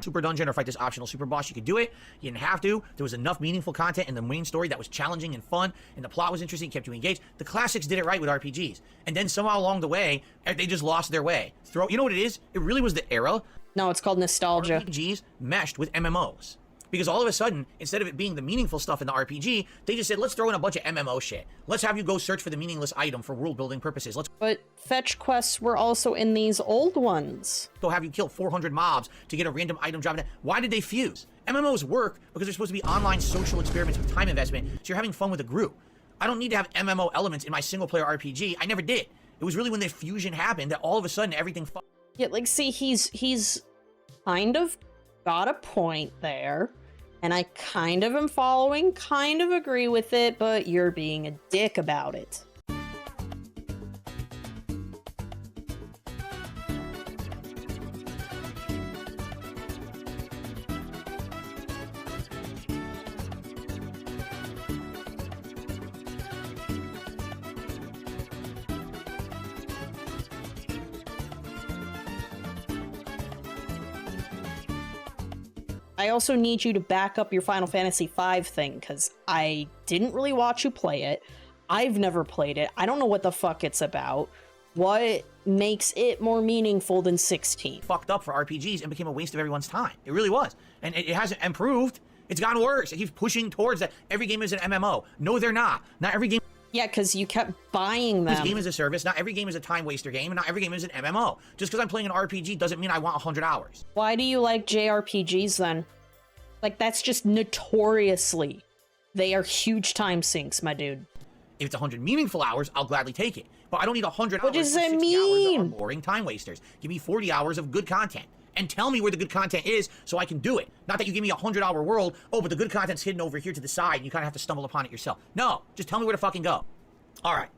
Super dungeon or fight this optional super boss, you could do it. You didn't have to. There was enough meaningful content in the main story that was challenging and fun, and the plot was interesting, kept you engaged. The classics did it right with RPGs. And then somehow along the way, they just lost their way. You know what it is? It really was the era. No, it's called nostalgia. RPGs meshed with MMOs. Because all of a sudden, instead of it being the meaningful stuff in the RPG, they just said, let's throw in a bunch of MMO shit. Let's have you go search for the meaningless item for world-building purposes. But fetch quests were also in these old ones. Go have you kill 400 mobs to get a random item drop. Why did they fuse? MMOs work because they're supposed to be online social experiments with time investment, so you're having fun with a group. I don't need to have MMO elements in my single-player RPG. I never did. It was really when the fusion happened that all of a sudden everything... Yeah, like, see, he's kind of got a point there. And I kind of am following, kind of agree with it, but you're being a dick about it. I also need you to back up your Final Fantasy V thing, because I didn't really watch you play it. I've never played it. I don't know what the fuck it's about. What makes it more meaningful than 16? Fucked up for RPGs and became a waste of everyone's time. It really was. And it hasn't improved. It's gotten worse. It keeps pushing towards that. Every game is an MMO. No, they're not. Not every game... Yeah, because you kept buying them. This game is a service. Not every game is a time waster game, and not every game is an MMO. Just because I'm playing an RPG doesn't mean I want 100 hours. Why do you like JRPGs then? Like, that's just notoriously. They are huge time sinks, my dude. If it's 100 meaningful hours, I'll gladly take it. But I don't need 100 hours. What does that 60 mean? hours are boring time wasters. Give me 40 hours of good content. And tell me where the good content is so I can do it. Not that you give me a 100-hour world, oh, but the good content's hidden over here to the side, and you kind of have to stumble upon it yourself. No, just tell me where to fucking go. All right.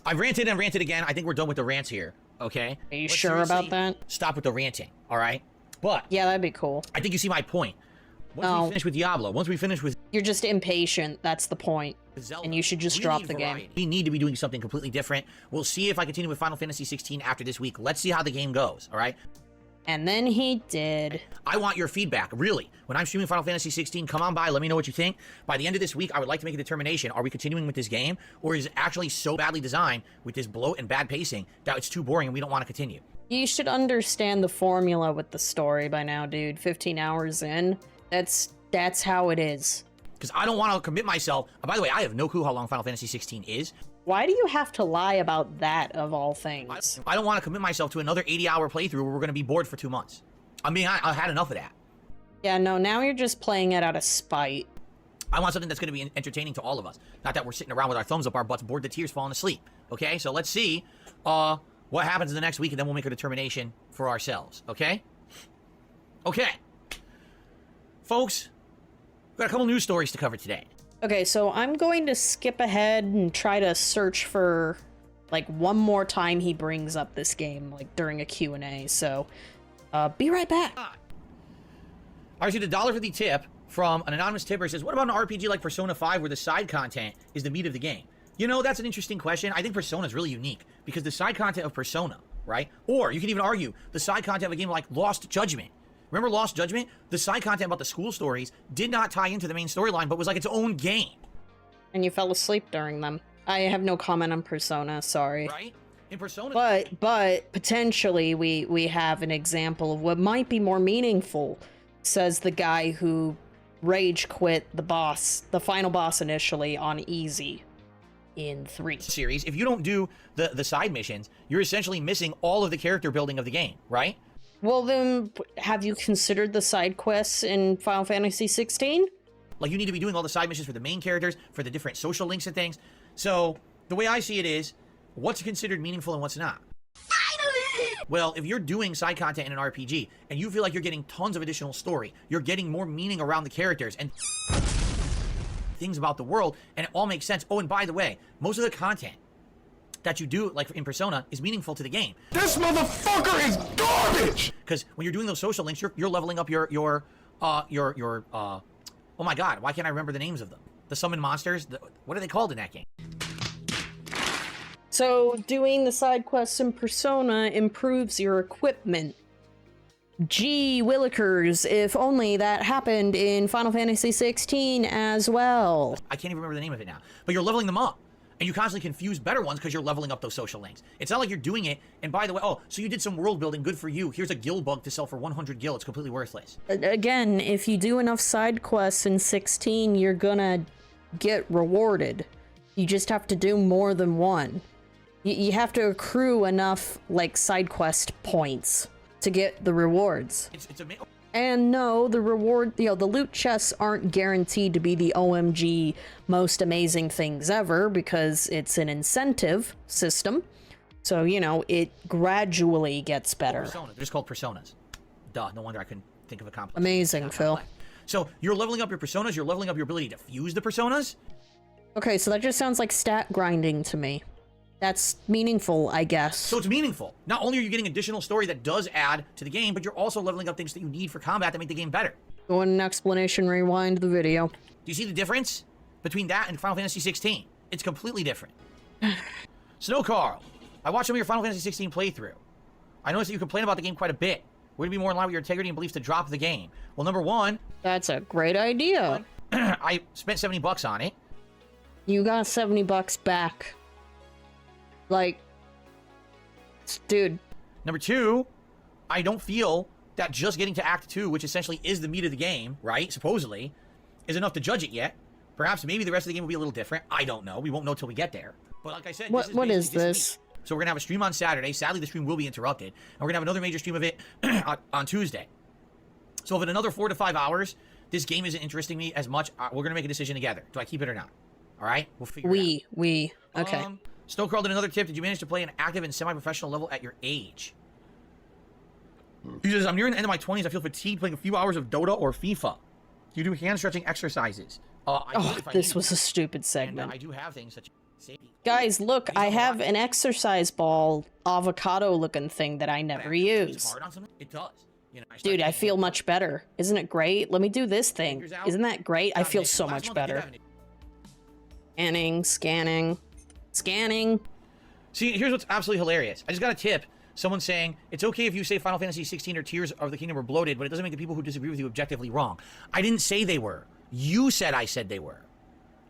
I've ranted and ranted again. I think we're done with the rants here, okay? Are you sure about that? Stop with the ranting, all right? But... yeah, that'd be cool. I think you see my point. Once we finish with Diablo, once we finish with You're just impatient, that's the point. Zelda. And you should just We drop need the game. variety. We need to be doing something completely different. We'll see if I continue with Final Fantasy 16 after this week. Let's see how the game goes, all right? And then he did. I want your feedback, really. When I'm streaming Final Fantasy 16, come on by, let me know what you think. By the end of this week, I would like to make a determination. Are we continuing with this game, or is it actually so badly designed with this bloat and bad pacing that it's too boring and we don't want to continue? You should understand the formula with the story by now, dude. 15 hours in. That's how it is. Because I don't want to commit myself. By the way, I have no clue how long Final Fantasy 16 is. Why do you have to lie about that, of all things? I don't want to commit myself to another 80-hour playthrough where we're going to be bored for 2 months. I mean, I had enough of that. Yeah, no, now you're just playing it out of spite. I want something that's going to be entertaining to all of us. Not that we're sitting around with our thumbs up our butts, bored to tears, falling asleep. Okay, so let's see what happens in the next week, and then we'll make a determination for ourselves. Okay? Okay. Folks, we've got a couple news stories to cover today. Okay, so I'm going to skip ahead and try to search for, like, one more time he brings up this game, like, during a Q&A, so, be right back. I received a $1.50 tip from an anonymous tipper. It says, what about an RPG like Persona 5 where the side content is the meat of the game? You know, that's an interesting question. I think Persona is really unique because the side content of Persona, right? Or you can even argue the side content of a game like Lost Judgment. Remember Lost Judgment? The side content about the school stories did not tie into the main storyline, but was like its own game. And you fell asleep during them. I have no comment on Persona, sorry. Right? In Persona... But potentially we have an example of what might be more meaningful, says the guy who rage quit the final boss initially on easy in 3. Series, if you don't do the side missions, you're essentially missing all of the character building of the game, right? Well then, have you considered the side quests in Final Fantasy 16? Like, you need to be doing all the side missions for the main characters, for the different social links and things. So, the way I see it is, what's considered meaningful and what's not? Finally! Well, if you're doing side content in an RPG, and you feel like you're getting tons of additional story, you're getting more meaning around the characters, and things about the world, and it all makes sense. Oh, and by the way, most of the content that you do, like in Persona, is meaningful to the game. This motherfucker is garbage! Because when you're doing those social links, you're leveling up your oh my god, why can't I remember the names of them? The summon monsters, what are they called in that game? So, doing the side quests in Persona improves your equipment. Gee willikers, if only that happened in Final Fantasy 16 as well. I can't even remember the name of it now. But you're leveling them up. And you constantly confuse better ones because you're leveling up those social links. It's not like you're doing it, and by the way, oh, so you did some world building, good for you. Here's a gil bug to sell for 100 gil. It's completely worthless. Again, if you do enough side quests in 16, you're gonna get rewarded. You just have to do more than one. You have to accrue enough, like, side quest points to get the rewards. It's amazing. And no, the reward, the loot chests aren't guaranteed to be the OMG most amazing things ever because it's an incentive system. So, it gradually gets better. Persona. They're just called personas. Duh, no wonder I couldn't think of a complex. Amazing, Phil. So, you're leveling up your personas, you're leveling up your ability to fuse the personas? Okay, so that just sounds like stat grinding to me. That's meaningful, I guess. So it's meaningful. Not only are you getting additional story that does add to the game, but you're also leveling up things that you need for combat that make the game better. Go in an explanation, rewind the video. Do you see the difference between that and Final Fantasy 16? It's completely different. SnowKarl, I watched some of your Final Fantasy 16 playthrough. I noticed that you complain about the game quite a bit. Would it be more in line with your integrity and beliefs to drop the game? Well, number one... That's a great idea. I spent $70 on it. You got $70 back. Like, dude. Number two, I don't feel that just getting to Act 2, which essentially is the meat of the game, right, supposedly, is enough to judge it yet. Perhaps maybe the rest of the game will be a little different. I don't know. We won't know till we get there. But like I said, what is this? So we're going to have a stream on Saturday. Sadly, the stream will be interrupted. And we're going to have another major stream of it on Tuesday. So if in another 4 to 5 hours, this game isn't interesting me as much, we're going to make a decision together. Do I keep it or not? All right? We'll figure it out. Okay. SnowKarl did another tip. Did you manage to play an active and semi-professional level at your age? He says, I'm nearing the end of my 20s. I feel fatigued playing a few hours of Dota or FIFA. Do you do hand-stretching exercises? This was a stupid segment. And, I do have things such as safety. Guys, look, I have an exercise ball avocado-looking thing that I never use. Hard on something? It does. You know, Dude, I feel much better. Isn't it great? Let me do this thing. Fingers out. Isn't that great? I feel so Last much month I did better. that. Scanning, scanning, scanning. See, here's what's absolutely hilarious. I just got a tip. Someone saying, it's okay if you say Final Fantasy 16 or Tears of the Kingdom were bloated, but it doesn't make the people who disagree with you objectively wrong. I didn't say they were. You said I said they were.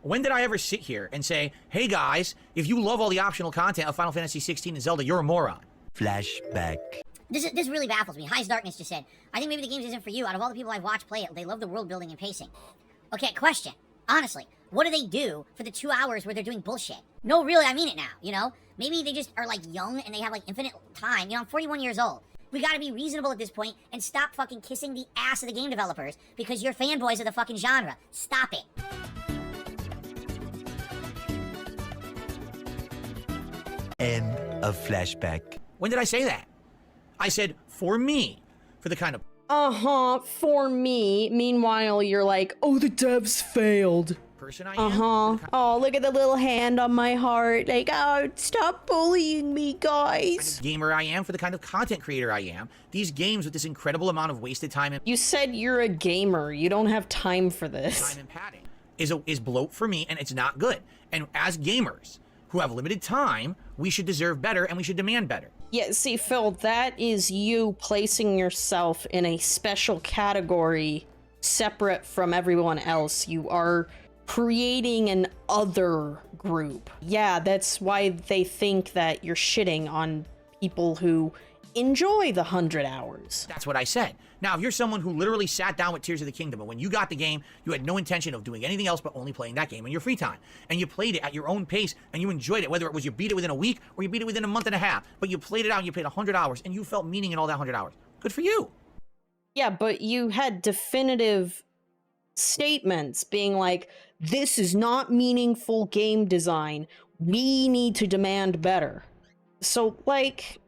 When did I ever sit here and say, hey guys, if you love all the optional content of Final Fantasy 16 and Zelda, you're a moron? Flashback. This really baffles me. Highest Darkness just said, I think maybe the game isn't for you. Out of all the people I've watched play it, they love the world building and pacing. Okay, question. Honestly, what do they do for the 2 hours where they're doing bullshit? No, really, I mean it now, you know? Maybe they just are, like, young and they have, like, infinite time. You know, I'm 41 years old. We gotta be reasonable at this point and stop fucking kissing the ass of the game developers because you're fanboys of the fucking genre. Stop it. End of flashback. When did I say that? I said, for me, for the kind of For me. Meanwhile, you're like, oh, the devs failed. person I am. Oh, look at the little hand on my heart. Like, oh, stop bullying me, guys. Kind of gamer I am, for the kind of content creator I am. These games with this incredible amount of wasted time and You said you're a gamer. You don't have time for this. time and padding is bloat for me, and it's not good. And as gamers who have limited time, we should deserve better and we should demand better. Yeah, see, Phil, that is you placing yourself in a special category separate from everyone else. You are creating an other group. Yeah, that's why they think that you're shitting on people who enjoy the 100 hours. That's what I said. Now, if you're someone who literally sat down with Tears of the Kingdom, and when you got the game, you had no intention of doing anything else but only playing that game in your free time, and you played it at your own pace, and you enjoyed it, whether it was you beat it within a week or you beat it within a month and a half, but you played it out and you played 100 hours, and you felt meaning in all that 100 hours. Good for you. Yeah, but you had definitive statements being like, this is not meaningful game design. We need to demand better. So, like,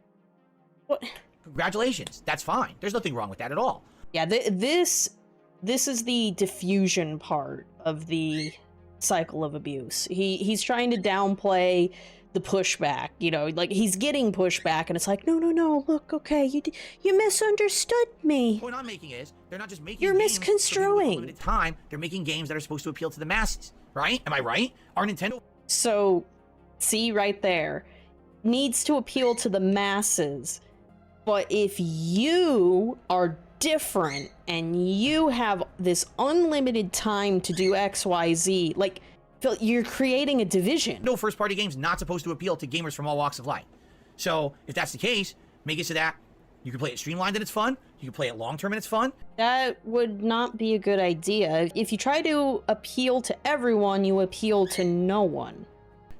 what? Congratulations. That's fine. There's nothing wrong with that at all. Yeah, this is the diffusion part of the cycle of abuse. He's trying to downplay the pushback, you know, like he's getting pushback and it's like, no, look, okay, you misunderstood me. The point I'm making is they're not just making You're games for people with misconstruing. limited time, they're making games that are supposed to appeal to the masses, right? Am I right? Our Nintendo So, see right there, needs to appeal to the masses. But if you are different and you have this unlimited time to do XYZ, like, Phil, you're creating a division. no first-party games not supposed to appeal to gamers from all walks of life. So if that's the case, make it so that you can play it streamlined and it's fun. You can play it long-term and it's fun. That would not be a good idea. If you try to appeal to everyone, you appeal to no one.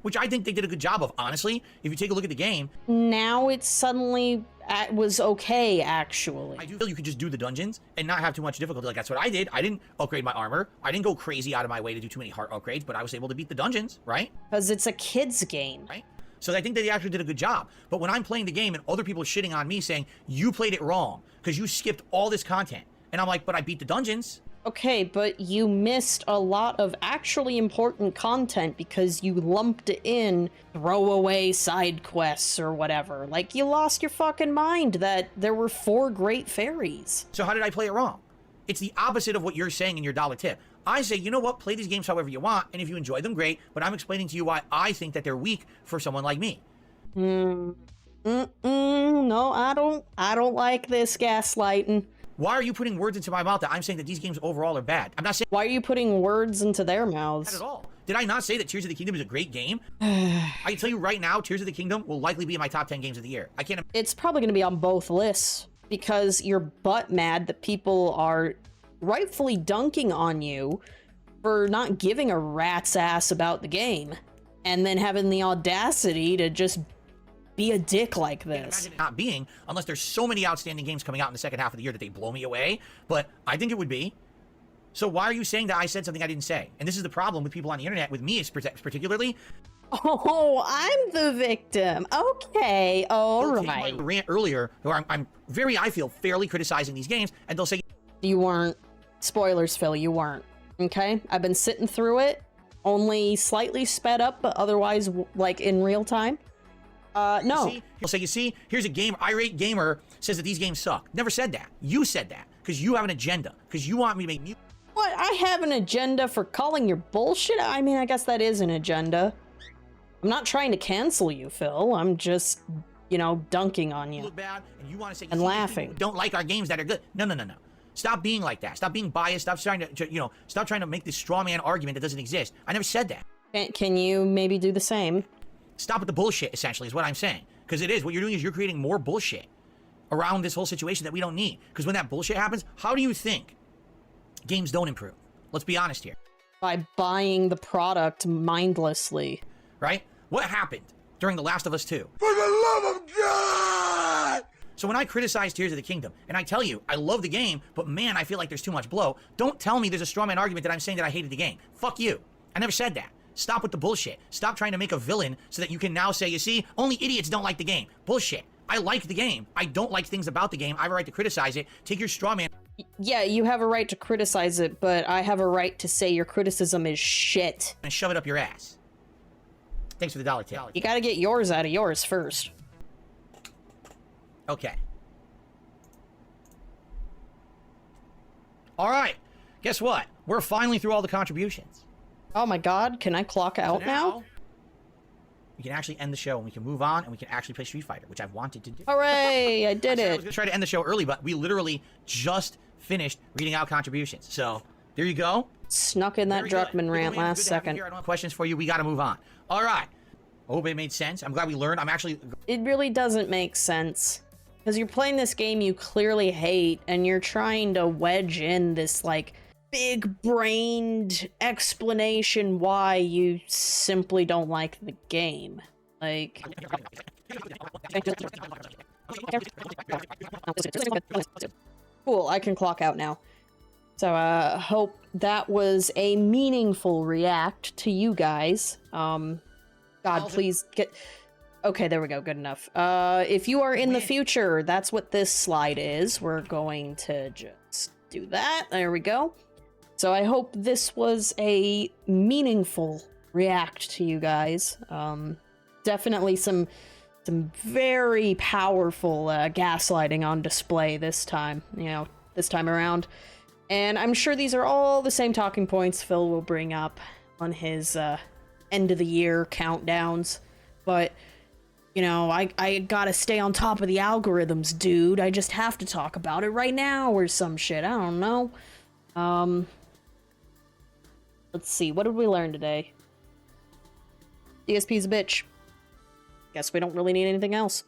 Which I think they did a good job of, honestly. If you take a look at the game, Now it suddenly was okay, actually. I do feel you could just do the dungeons and not have too much difficulty. Like, that's what I did. I didn't upgrade my armor. I didn't go crazy out of my way to do too many heart upgrades, but I was able to beat the dungeons, right? Because it's a kid's game. Right? So I think that they actually did a good job. But when I'm playing the game and other people are shitting on me saying, you played it wrong because you skipped all this content. And I'm like, but I beat the dungeons. Okay, but you missed a lot of actually important content because you lumped in throwaway side quests or whatever. Like, you lost your fucking mind that there were 4 great fairies. So how did I play it wrong? It's the opposite of what you're saying in your dollar tip. I say, you know what, play these games however you want, and if you enjoy them, great, but I'm explaining to you why I think that they're weak for someone like me. No, I don't like this gaslighting. Why are you putting words into my mouth that I'm saying that these games overall are bad? I'm not saying Why are you putting words into their that mouths? at all. Did I not say that Tears of the Kingdom is a great game? I can tell you right now, Tears of the Kingdom will likely be in my top 10 games of the year. I can't. It's probably going to be on both lists because you're butt mad that people are rightfully dunking on you for not giving a rat's ass about the game and then having the audacity to just be a dick like this. Imagine it not being, unless there's so many outstanding games coming out in the second half of the year that they blow me away. But I think it would be. So why are you saying that I said something I didn't say? And this is the problem with people on the internet, with me particularly. Oh, I'm the victim. Okay, all They'll take right. my rant earlier, where I'm very, I feel, fairly criticizing these games, and they'll say, You weren't. Spoilers, Phil, you weren't. Okay? I've been sitting through it, only slightly sped up, but otherwise, like, in real time. No. See? He'll say, you see, here's a game, irate gamer says that these games suck. Never said that. You said that because you have an agenda, because you want me to make music. What? I have an agenda for calling your bullshit? I mean, I guess that is an agenda. I'm not trying to cancel you, Phil. I'm just, you know, dunking on you. Look bad, and you want to say, and laughing. Don't like our games that are good. No. Stop being like that. Stop being biased. Stop trying to, you know, stop trying to make this straw man argument that doesn't exist. I never said that. Can you maybe do the same? Stop with the bullshit, essentially, is what I'm saying. Because it is. What you're doing is you're creating more bullshit around this whole situation that we don't need. Because when that bullshit happens, how do you think games don't improve? Let's be honest here. By buying the product mindlessly. Right? What happened during The Last of Us 2? For the love of God! So when I criticize Tears of the Kingdom, and I tell you, I love the game, but man, I feel like there's too much blow, don't tell me there's a straw man argument that I'm saying that I hated the game. Fuck you. I never said that. Stop with the bullshit. Stop trying to make a villain so that you can now say, you see, only idiots don't like the game. Bullshit. I like the game. I don't like things about the game. I have a right to criticize it. Take your straw man. Yeah, you have a right to criticize it, but I have a right to say your criticism is shit. And shove it up your ass. Thanks for the dollar tip. You gotta get yours out of yours first. Okay. All right. Guess what? We're finally through all the contributions. Oh my god, can I clock out So now? We can actually end the show and we can move on and we can actually play Street Fighter, which I've wanted to do. Hooray, I did I was it. going to try to end the show early, but we literally just finished reading out contributions. So there you go. Snuck in that Very good. Druckmann rant Good to have last you second. here. I don't have questions for you. We got to move on. All right. Hope it made sense. I'm glad we learned. I'm actually... It really doesn't make sense. Because you're playing this game you clearly hate, and you're trying to wedge in this, like, big-brained explanation why you simply don't like the game. Like... Cool, I can clock out now. So, hope that was a meaningful react to you guys. God, please get... Okay, there we go, good enough. If you are in the future, that's what this slide is. We're going to just do that. There we go. So I hope this was a meaningful react to you guys. Definitely some very powerful gaslighting on display this time, this time around. And I'm sure these are all the same talking points Phil will bring up on his end of the year countdowns. But, I gotta stay on top of the algorithms, dude. I just have to talk about it right now or some shit. I don't know. Let's see. What did we learn today? DSP's a bitch. Guess we don't really need anything else.